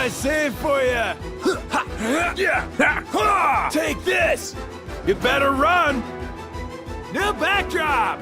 I save for you? Take this! You better run! New backdrop!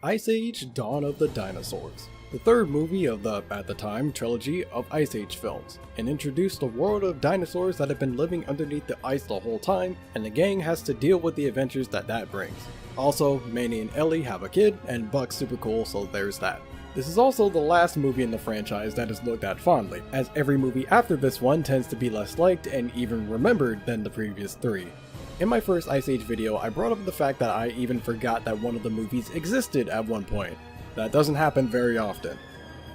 Ice Age: Dawn of the Dinosaurs, the third movie of the, at the time, trilogy of Ice Age films, and introduced a world of dinosaurs that have been living underneath the ice the whole time, and the gang has to deal with the adventures that brings. Also, Manny and Ellie have a kid, and Buck's super cool, so there's that. This is also the last movie in the franchise that is looked at fondly, as every movie after this one tends to be less liked and even remembered than the previous three. In my first Ice Age video, I brought up the fact that I even forgot that one of the movies existed at one point. That doesn't happen very often.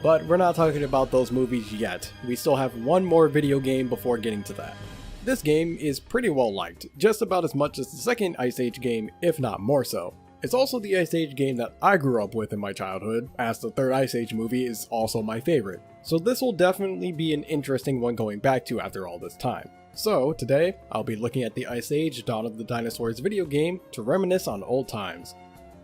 But we're not talking about those movies yet. We still have one more video game before getting to that. This game is pretty well liked, just about as much as the second Ice Age game, if not more so. It's also the Ice Age game that I grew up with in my childhood, as the third Ice Age movie is also my favorite. So this will definitely be an interesting one going back to after all this time. So today, I'll be looking at the Ice Age: Dawn of the Dinosaurs video game to reminisce on old times.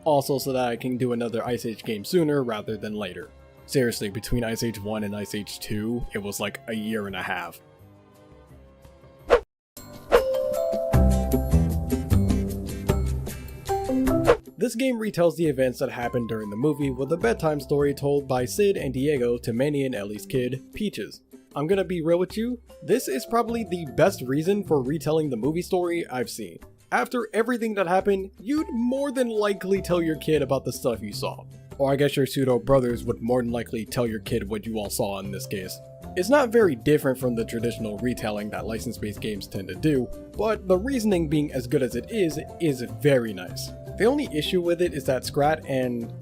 Also so that I can do another Ice Age game sooner rather than later. Seriously, between Ice Age 1 and Ice Age 2, it was like a year and a half. This game retells the events that happened during the movie with a bedtime story told by Sid and Diego to Manny and Ellie's kid, Peaches. I'm gonna be real with you, this is probably the best reason for retelling the movie story I've seen. After everything that happened, you'd more than likely tell your kid about the stuff you saw. Or I guess your pseudo brothers would more than likely tell your kid what you all saw in this case. It's not very different from the traditional retelling that license-based games tend to do, but the reasoning being as good as it is very nice. The only issue with it is that Scrat and...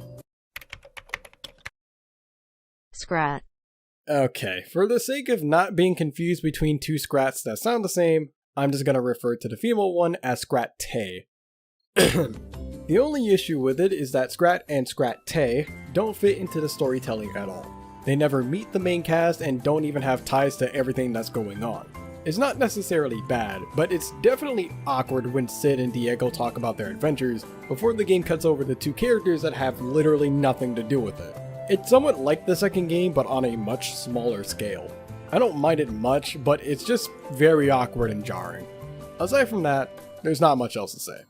Scrat. Okay, for the sake of not being confused between two Scrats that sound the same, I'm just gonna refer to the female one as Scrat-Tay. The only issue with it is that Scrat and Scrat-Tay don't fit into the storytelling at all. They never meet the main cast and don't even have ties to everything that's going on. It's not necessarily bad, but it's definitely awkward when Sid and Diego talk about their adventures before the game cuts over to two characters that have literally nothing to do with it. It's somewhat like the second game, but on a much smaller scale. I don't mind it much, but it's just very awkward and jarring. Aside from that, there's not much else to say.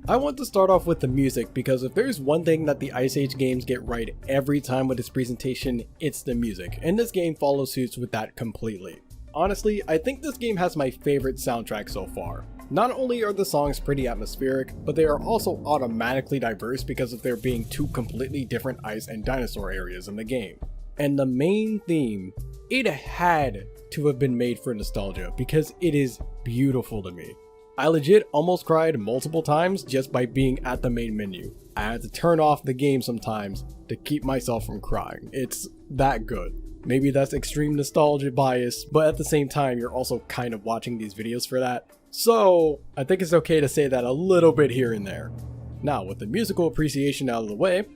I want to start off with the music because if there's one thing that the Ice Age games get right every time with its presentation, it's the music, and this game follows suit with that completely. Honestly, I think this game has my favorite soundtrack so far. Not only are the songs pretty atmospheric, but they are also automatically diverse because of there being two completely different ice and dinosaur areas in the game. And the main theme, it had to have been made for nostalgia because it is beautiful to me. I legit almost cried multiple times just by being at the main menu. I had to turn off the game sometimes to keep myself from crying. It's that good. Maybe that's extreme nostalgia bias, but at the same time you're also kind of watching these videos for that. So I think it's okay to say that a little bit here and there. Now with the musical appreciation out of the way,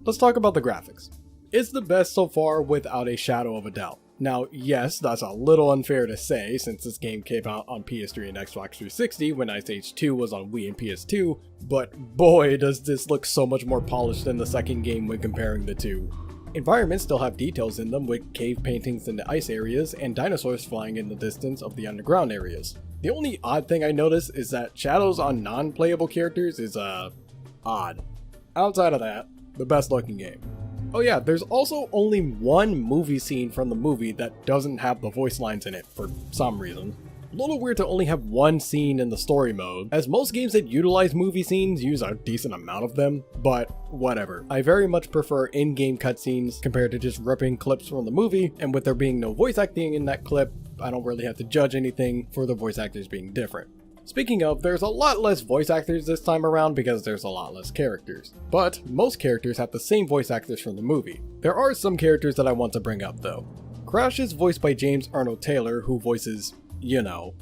let's talk about the graphics. It's the best so far without a shadow of a doubt. Now yes, that's a little unfair to say since this game came out on PS3 and Xbox 360 when Ice Age 2 was on Wii and PS2, but boy does this look so much more polished than the second game when comparing the two. Environments still have details in them with cave paintings in the ice areas and dinosaurs flying in the distance of the underground areas. The only odd thing I noticed is that shadows on non-playable characters is odd. Outside of that, the best looking game. Oh yeah, there's also only one movie scene from the movie that doesn't have the voice lines in it for some reason. A little weird to only have one scene in the story mode, as most games that utilize movie scenes use a decent amount of them, but whatever. I very much prefer in-game cutscenes compared to just ripping clips from the movie, and with there being no voice acting in that clip, I don't really have to judge anything for the voice actors being different. Speaking of, there's a lot less voice actors this time around because there's a lot less characters. But most characters have the same voice actors from the movie. There are some characters that I want to bring up though. Crash is voiced by James Arnold Taylor, who voices, you know.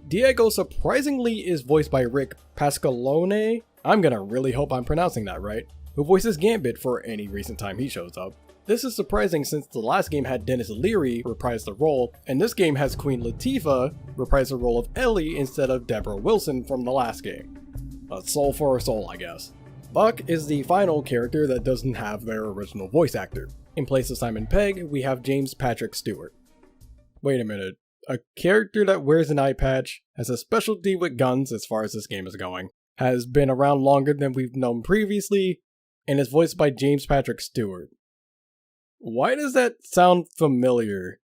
Diego surprisingly is voiced by Rick Pasqualone, I'm gonna really hope I'm pronouncing that right, who voices Gambit for any recent time he shows up. This is surprising since the last game had Dennis Leary reprise the role, and this game has Queen Latifah reprise the role of Ellie instead of Deborah Wilson from the last game. A soul for a soul, I guess. Buck is the final character that doesn't have their original voice actor. In place of Simon Pegg, we have James Patrick Stewart. Wait a minute. A character that wears an eye patch, has a specialty with guns as far as this game is going, has been around longer than we've known previously, and is voiced by James Patrick Stewart. Why does that sound familiar?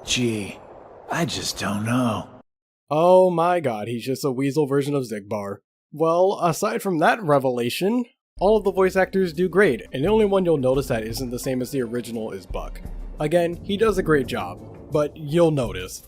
Gee, I just don't know. Oh my god, he's just a weasel version of Zigbar. Well, aside from that revelation, all of the voice actors do great, and the only one you'll notice that isn't the same as the original is Buck. Again, he does a great job, but you'll notice.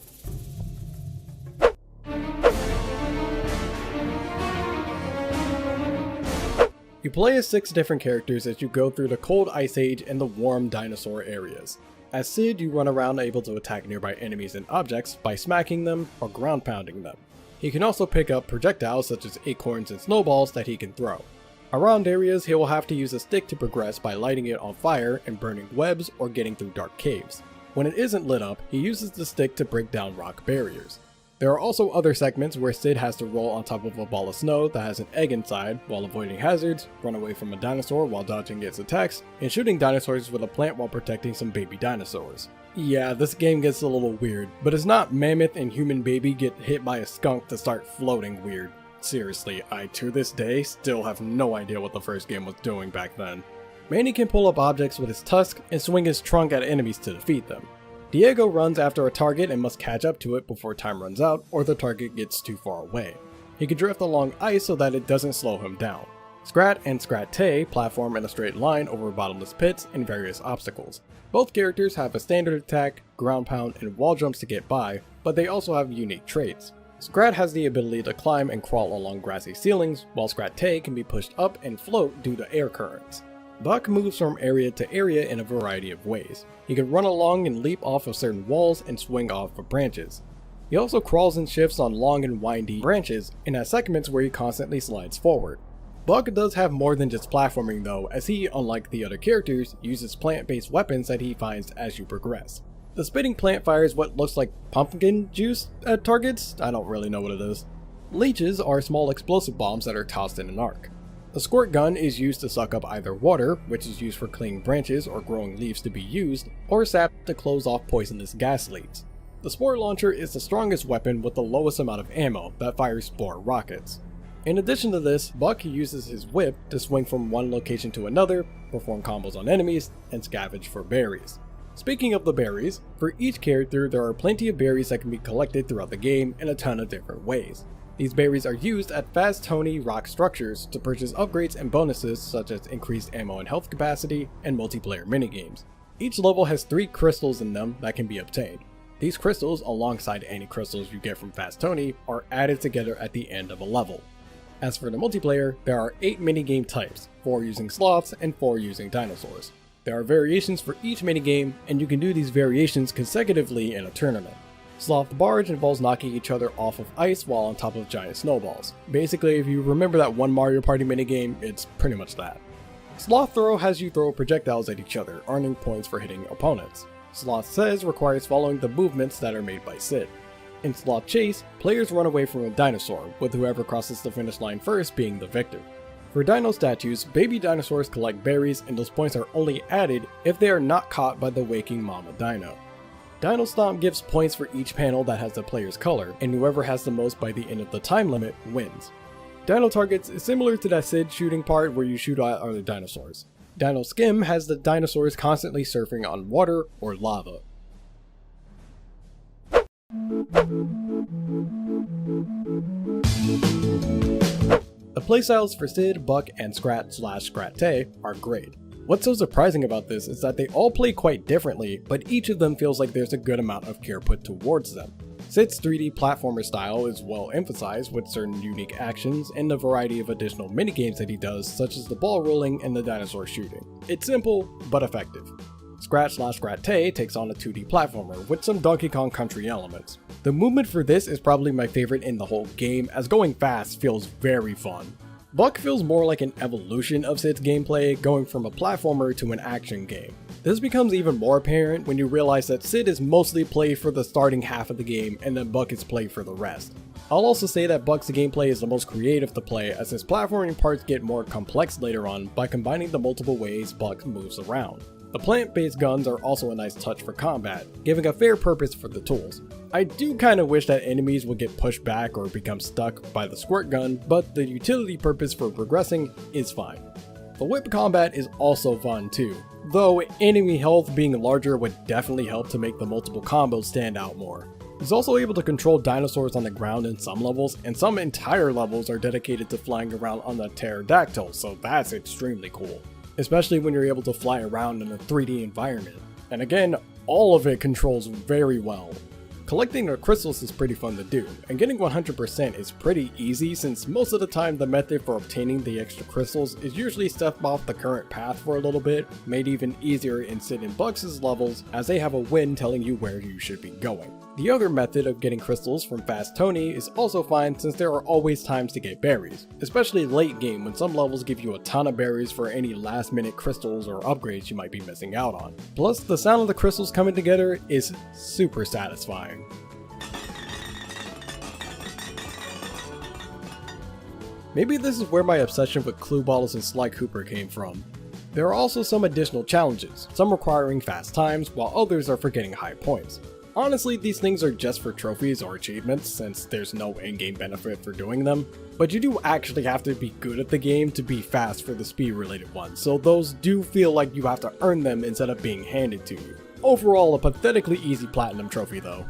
You play as 6 different characters as you go through the cold ice age and the warm dinosaur areas. As Sid, you run around able to attack nearby enemies and objects by smacking them or ground pounding them. He can also pick up projectiles such as acorns and snowballs that he can throw. Around areas, he will have to use a stick to progress by lighting it on fire and burning webs or getting through dark caves. When it isn't lit up, he uses the stick to break down rock barriers. There are also other segments where Sid has to roll on top of a ball of snow that has an egg inside while avoiding hazards, run away from a dinosaur while dodging its attacks, and shooting dinosaurs with a plant while protecting some baby dinosaurs. Yeah, this game gets a little weird, but it's not Mammoth and Human Baby get hit by a skunk to start floating weird. Seriously, I to this day still have no idea what the first game was doing back then. Manny can pull up objects with his tusk and swing his trunk at enemies to defeat them. Diego runs after a target and must catch up to it before time runs out or the target gets too far away. He can drift along ice so that it doesn't slow him down. Scrat and Scrat-Tay platform in a straight line over bottomless pits and various obstacles. Both characters have a standard attack, ground pound, and wall jumps to get by, but they also have unique traits. Scrat has the ability to climb and crawl along grassy ceilings, while Scrat-Tay can be pushed up and float due to air currents. Buck moves from area to area in a variety of ways. He can run along and leap off of certain walls and swing off of branches. He also crawls and shifts on long and windy branches and has segments where he constantly slides forward. Buck does have more than just platforming though, as he, unlike the other characters, uses plant-based weapons that he finds as you progress. The spitting plant fires what looks like pumpkin juice at targets? I don't really know what it is. Leeches are small explosive bombs that are tossed in an arc. The squirt gun is used to suck up either water, which is used for cleaning branches or growing leaves to be used, or sap to close off poisonous gas leads. The spore launcher is the strongest weapon with the lowest amount of ammo that fires spore rockets. In addition to this, Buck uses his whip to swing from one location to another, perform combos on enemies, and scavenge for berries. Speaking of the berries, for each character there are plenty of berries that can be collected throughout the game in a ton of different ways. These berries are used at fast Tony rock structures to purchase upgrades and bonuses such as increased ammo and health capacity and multiplayer minigames. Each level has 3 crystals in them that can be obtained. These crystals, alongside any crystals you get from Fast Tony, are added together at the end of a level. As for the multiplayer, there are 8 minigame types, 4 using sloths and 4 using dinosaurs. There are variations for each minigame, and you can do these variations consecutively in a tournament. Sloth Barge involves knocking each other off of ice while on top of giant snowballs. Basically, if you remember that one Mario Party minigame, it's pretty much that. Sloth Throw has you throw projectiles at each other, earning points for hitting opponents. Sloth Says requires following the movements that are made by Sid. In Sloth Chase, players run away from a dinosaur, with whoever crosses the finish line first being the victor. For dino statues, baby dinosaurs collect berries, and those points are only added if they are not caught by the waking mama dino. Dino Stomp gives points for each panel that has the player's color, and whoever has the most by the end of the time limit wins. Dino Targets is similar to that Sid shooting part where you shoot at other dinosaurs. Dino Skim has the dinosaurs constantly surfing on water or lava. The playstyles for Sid, Buck, and Scrat/Scrat-Tay are great. What's so surprising about this is that they all play quite differently, but each of them feels like there's a good amount of care put towards them. Sid's 3D platformer style is well emphasized with certain unique actions and a variety of additional minigames that he does, such as the ball rolling and the dinosaur shooting. It's simple, but effective. Scrat/Scrat-Tay takes on a 2D platformer with some Donkey Kong Country elements. The movement for this is probably my favorite in the whole game, as going fast feels very fun. Buck feels more like an evolution of Sid's gameplay, going from a platformer to an action game. This becomes even more apparent when you realize that Sid is mostly played for the starting half of the game and then Buck is played for the rest. I'll also say that Buck's gameplay is the most creative to play, as his platforming parts get more complex later on by combining the multiple ways Buck moves around. The plant-based guns are also a nice touch for combat, giving a fair purpose for the tools. I do kinda wish that enemies would get pushed back or become stuck by the squirt gun, but the utility purpose for progressing is fine. The whip combat is also fun too, though enemy health being larger would definitely help to make the multiple combos stand out more. He's also able to control dinosaurs on the ground in some levels, and some entire levels are dedicated to flying around on the pterodactyl, so that's extremely cool. Especially when you're able to fly around in a 3D environment. And again, all of it controls very well. Collecting the crystals is pretty fun to do, and getting 100% is pretty easy since most of the time the method for obtaining the extra crystals is usually step off the current path for a little bit, made even easier in Sid and Bugs' levels as they have a win telling you where you should be going. The other method of getting crystals from Fast Tony is also fine since there are always times to get berries, especially late game when some levels give you a ton of berries for any last minute crystals or upgrades you might be missing out on. Plus, the sound of the crystals coming together is super satisfying. Maybe this is where my obsession with clue bottles and Sly Cooper came from. There are also some additional challenges, some requiring fast times while others are for getting high points. Honestly, these things are just for trophies or achievements since there's no in-game benefit for doing them, but you do actually have to be good at the game to be fast for the speed related ones, so those do feel like you have to earn them instead of being handed to you. Overall, a pathetically easy platinum trophy though.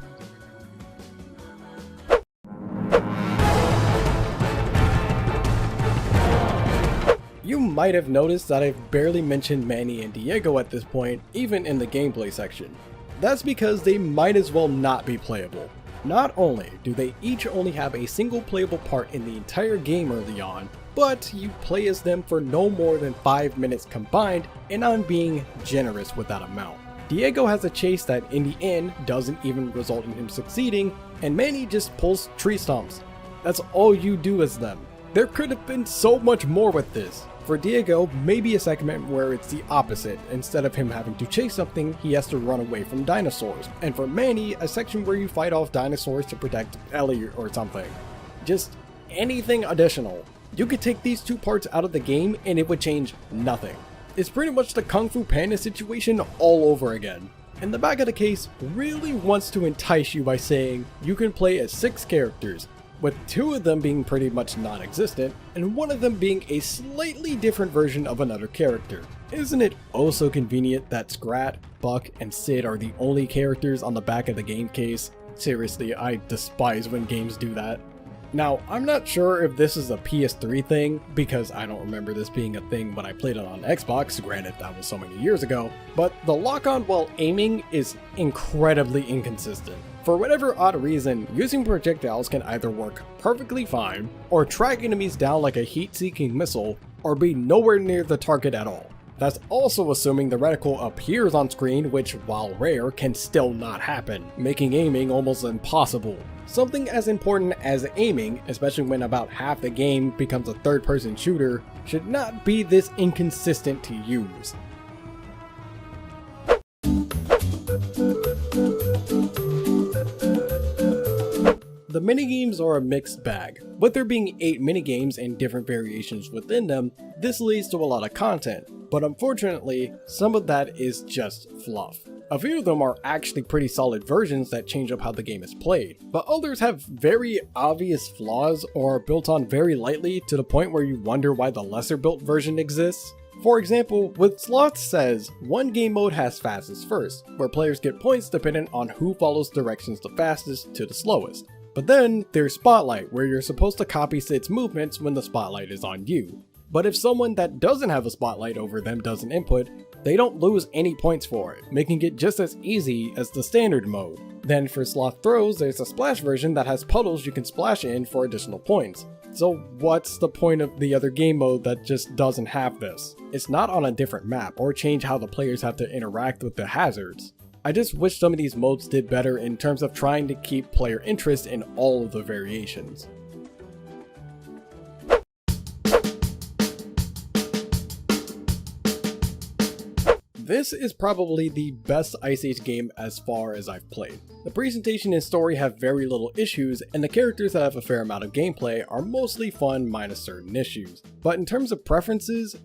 You might have noticed that I've barely mentioned Manny and Diego at this point, even in the gameplay section. That's because they might as well not be playable. Not only do they each only have a single playable part in the entire game early on, but you play as them for no more than 5 minutes combined, and I'm being generous with that amount. Diego has a chase that in the end doesn't even result in him succeeding, and Manny just pulls tree stumps. That's all you do as them. There could have been so much more with this. For Diego, maybe a segment where it's the opposite. Instead of him having to chase something, he has to run away from dinosaurs. And for Manny, a section where you fight off dinosaurs to protect Ellie or something. Just anything additional. You could take these two parts out of the game and it would change nothing. It's pretty much the Kung Fu Panda situation all over again. And the back of the case really wants to entice you by saying you can play as 6 characters, with 2 of them being pretty much non-existent, and 1 of them being a slightly different version of another character. Isn't it oh so convenient that Scrat, Buck, and Sid are the only characters on the back of the game case? Seriously, I despise when games do that. Now, I'm not sure if this is a PS3 thing, because I don't remember this being a thing when I played it on Xbox, granted that was so many years ago, but the lock-on while aiming is incredibly inconsistent. For whatever odd reason, using projectiles can either work perfectly fine, or track enemies down like a heat-seeking missile, or be nowhere near the target at all. That's also assuming the reticle appears on screen, which, while rare, can still not happen, making aiming almost impossible. Something as important as aiming, especially when about half the game becomes a third-person shooter, should not be this inconsistent to use. The minigames are a mixed bag. With there being 8 minigames and different variations within them, this leads to a lot of content, but unfortunately, some of that is just fluff. A few of them are actually pretty solid versions that change up how the game is played, but others have very obvious flaws or are built on very lightly to the point where you wonder why the lesser built version exists. For example, with Sloth Says, one game mode has fastest first, where players get points dependent on who follows directions the fastest to the slowest. But then there's Spotlight, where you're supposed to copy Sid's movements when the spotlight is on you. But if someone that doesn't have a spotlight over them does an input, they don't lose any points for it, making it just as easy as the standard mode. Then for Sloth Throws, there's a splash version that has puddles you can splash in for additional points. So what's the point of the other game mode that just doesn't have this? It's not on a different map or change how the players have to interact with the hazards. I just wish some of these modes did better in terms of trying to keep player interest in all of the variations. This is probably the best Ice Age game as far as I've played. The presentation and story have very little issues, and the characters that have a fair amount of gameplay are mostly fun minus certain issues. But in terms of preferences,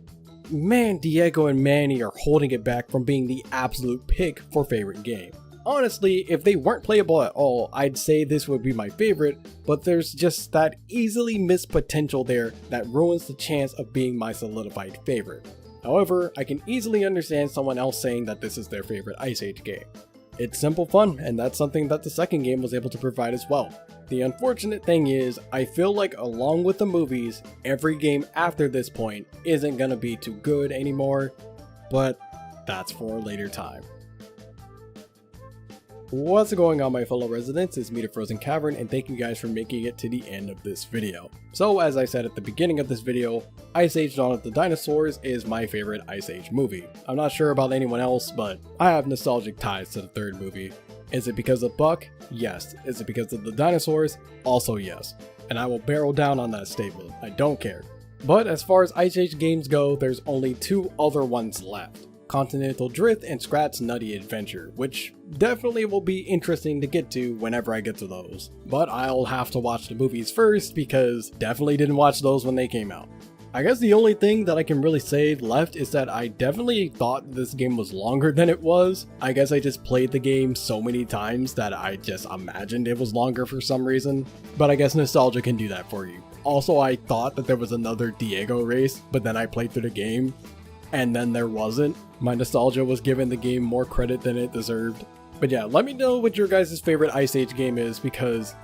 man, Diego and Manny are holding it back from being the absolute pick for favorite game. Honestly, if they weren't playable at all, I'd say this would be my favorite, but there's just that easily missed potential there that ruins the chance of being my solidified favorite. However, I can easily understand someone else saying that this is their favorite Ice Age game. It's simple fun, and that's something that the second game was able to provide as well. The unfortunate thing is, I feel like along with the movies, every game after this point isn't gonna be too good anymore, but that's for a later time. What's going on, my fellow residents? It's me, TheFrozenCavern, and thank you guys for making it to the end of this video. So as I said at the beginning of this video, Ice Age Dawn of the Dinosaurs is my favorite Ice Age movie. I'm not sure about anyone else, but I have nostalgic ties to the third movie. Is it because of Buck? Yes. Is it because of the dinosaurs? Also yes. And I will barrel down on that statement. I don't care. But as far as Ice Age games go, there's only two other ones left. Continental Drift and Scrat's Nutty Adventure, which definitely will be interesting to get to whenever I get to those. But I'll have to watch the movies first because definitely didn't watch those when they came out. I guess the only thing that I can really say left is that I definitely thought this game was longer than it was. I guess I just played the game so many times that I just imagined it was longer for some reason. But I guess nostalgia can do that for you. Also, I thought that there was another Diego race, but then I played through the game and then there wasn't. My nostalgia was giving the game more credit than it deserved. But yeah, let me know what your guys' favorite Ice Age game is because,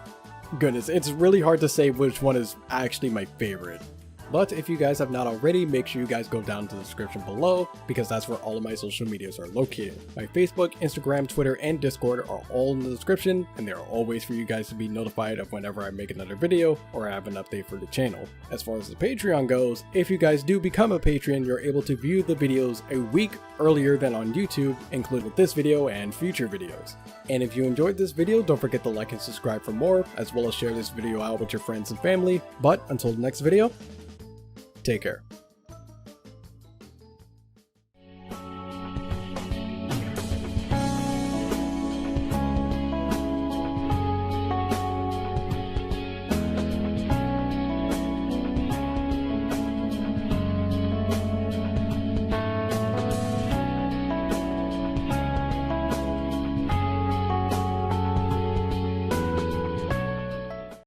goodness, it's really hard to say which one is actually my favorite. But if you guys have not already, make sure you guys go down to the description below because that's where all of my social medias are located. My Facebook, Instagram, Twitter, and Discord are all in the description, and they're always for you guys to be notified of whenever I make another video or I have an update for the channel. As far as the Patreon goes, if you guys do become a patron, you're able to view the videos a week earlier than on YouTube, including this video and future videos. And if you enjoyed this video, don't forget to like and subscribe for more, as well as share this video out with your friends and family. But until the next video, take care.